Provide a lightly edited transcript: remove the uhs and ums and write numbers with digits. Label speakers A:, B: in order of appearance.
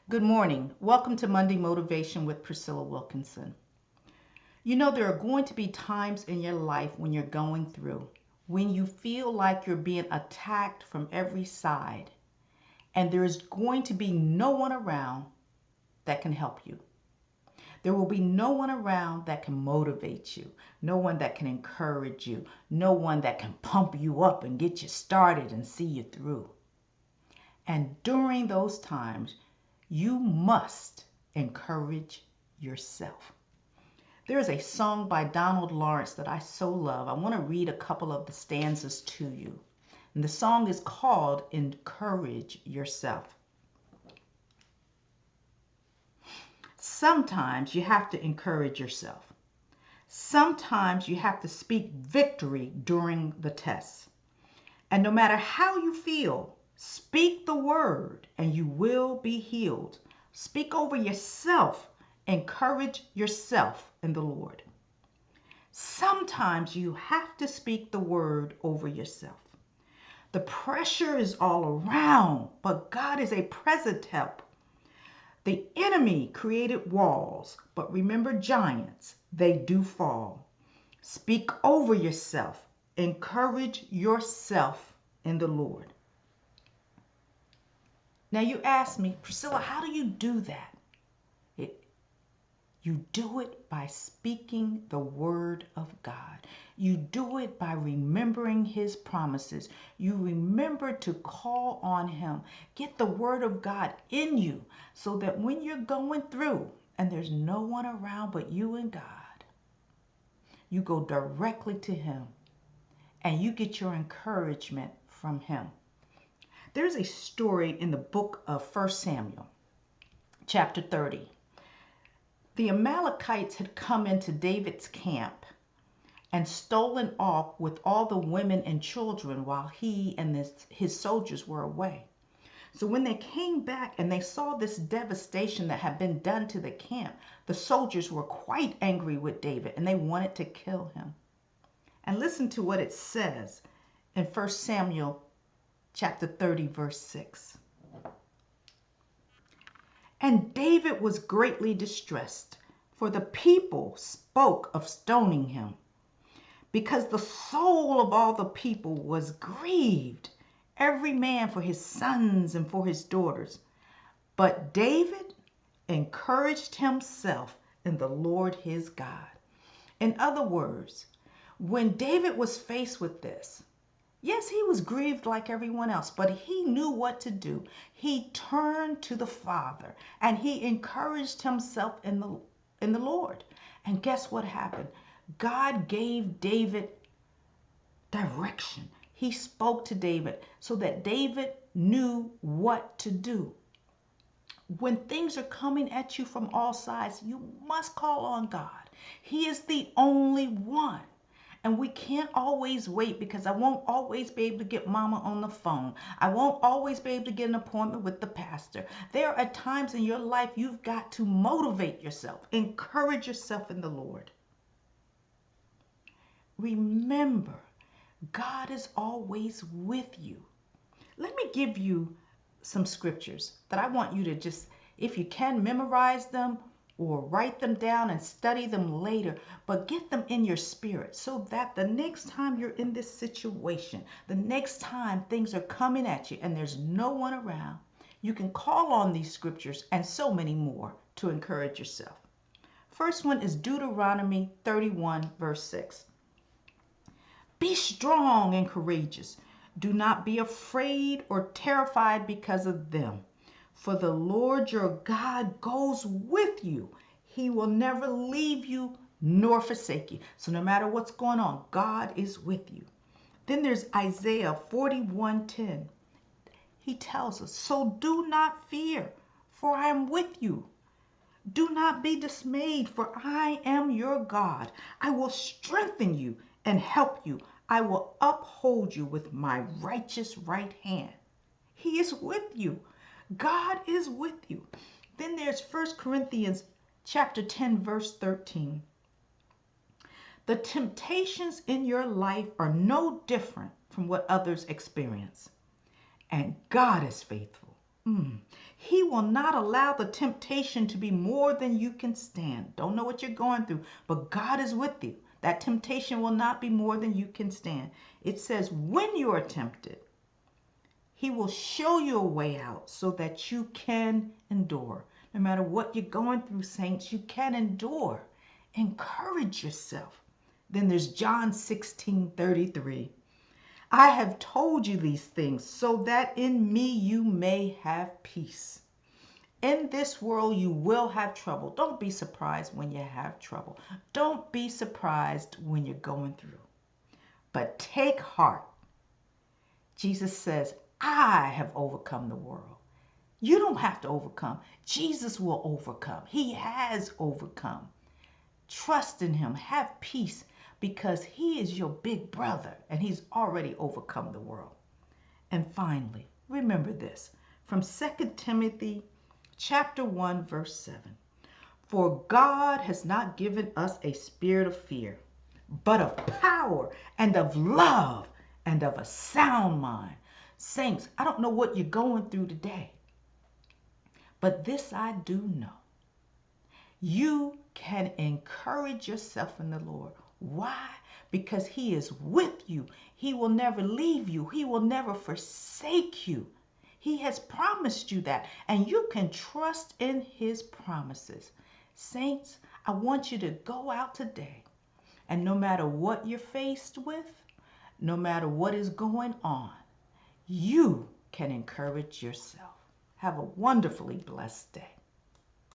A: Good morning. Welcome to Monday Motivation with Priscilla Wilkinson. You know, there are going to be times in your life when you're going through, when you feel like you're being attacked from every side, and there's going to be no one around that can help you. There will be no one around that can motivate you, no one that can encourage you, no one that can pump you up and get you started and see you through. And during those times, you must encourage yourself. There is a song by Donald Lawrence that I so love. I want to read a couple of the stanzas to you. And the song is called Encourage Yourself. Sometimes you have to encourage yourself. Sometimes you have to speak victory during the test. And no matter how you feel, speak the word and you will be healed. Speak over yourself. Encourage yourself in the Lord. Sometimes you have to speak the word over yourself. The pressure is all around, but God is a present help. The enemy created walls, but remember giants, they do fall. Speak over yourself. Encourage yourself in the Lord. Now you ask me, Priscilla, how do you do that? You do it by speaking the word of God. You do it by remembering his promises. You remember to call on him. Get the word of God in you so that when you're going through and there's no one around but you and God, you go directly to him and you get your encouragement from him. There's a story in the book of 1 Samuel, chapter 30. The Amalekites had come into David's camp and stolen off with all the women and children while he and his soldiers were away. So when they came back and they saw this devastation that had been done to the camp, the soldiers were quite angry with David and they wanted to kill him. And listen to what it says in 1 Samuel chapter 30, verse 6. And David was greatly distressed, for the people spoke of stoning him, because the soul of all the people was grieved, every man for his sons and for his daughters. But David encouraged himself in the Lord his God. In other words, when David was faced with this, yes, he was grieved like everyone else, but he knew what to do. He turned to the Father and he encouraged himself in the Lord. And guess what happened? God gave David direction. He spoke to David so that David knew what to do. When things are coming at you from all sides, you must call on God. He is the only one. And we can't always wait because I won't always be able to get mama on the phone. I won't always be able to get an appointment with the pastor. There are times in your life you've got to motivate yourself, encourage yourself in the Lord. Remember, God is always with you. Let me give you some scriptures that I want you to just, if you can, memorize them or write them down and study them later, but get them in your spirit so that the next time you're in this situation, the next time things are coming at you and there's no one around, you can call on these scriptures and so many more to encourage yourself. First one is Deuteronomy 31, verse 6. Be strong and courageous. Do not be afraid or terrified because of them. For the Lord your God goes with you. He will never leave you nor forsake you. So no matter what's going on, God is with you. Then there's Isaiah 41:10. He tells us, so do not fear, for I am with you. Do not be dismayed, for I am your God. I will strengthen you and help you. I will uphold you with my righteous right hand. He is with you. God is with you. Then there's 1 Corinthians chapter 10, verse 13. The temptations in your life are no different from what others experience. And God is faithful. He will not allow the temptation to be more than you can stand. Don't know what you're going through, but God is with you. That temptation will not be more than you can stand. It says, when you are tempted, He will show you a way out so that you can endure. No matter what you're going through, saints, you can endure. Encourage yourself. Then there's John 16:33. I have told you these things so that in me you may have peace. In this world you will have trouble. Don't be surprised when you have trouble. Don't be surprised when you're going through. But take heart. Jesus says, I have overcome the world. You don't have to overcome. Jesus will overcome. He has overcome. Trust in Him. Have peace because He is your big brother and He's already overcome the world. And finally, remember this from 2 Timothy chapter 1, verse 7. For God has not given us a spirit of fear, but of power and of love and of a sound mind. Saints, I don't know what you're going through today, but this I do know. You can encourage yourself in the Lord. Why? Because He is with you. He will never leave you. He will never forsake you. He has promised you that, and you can trust in His promises. Saints, I want you to go out today, and no matter what you're faced with, no matter what is going on, you can encourage yourself. Have a wonderfully blessed day.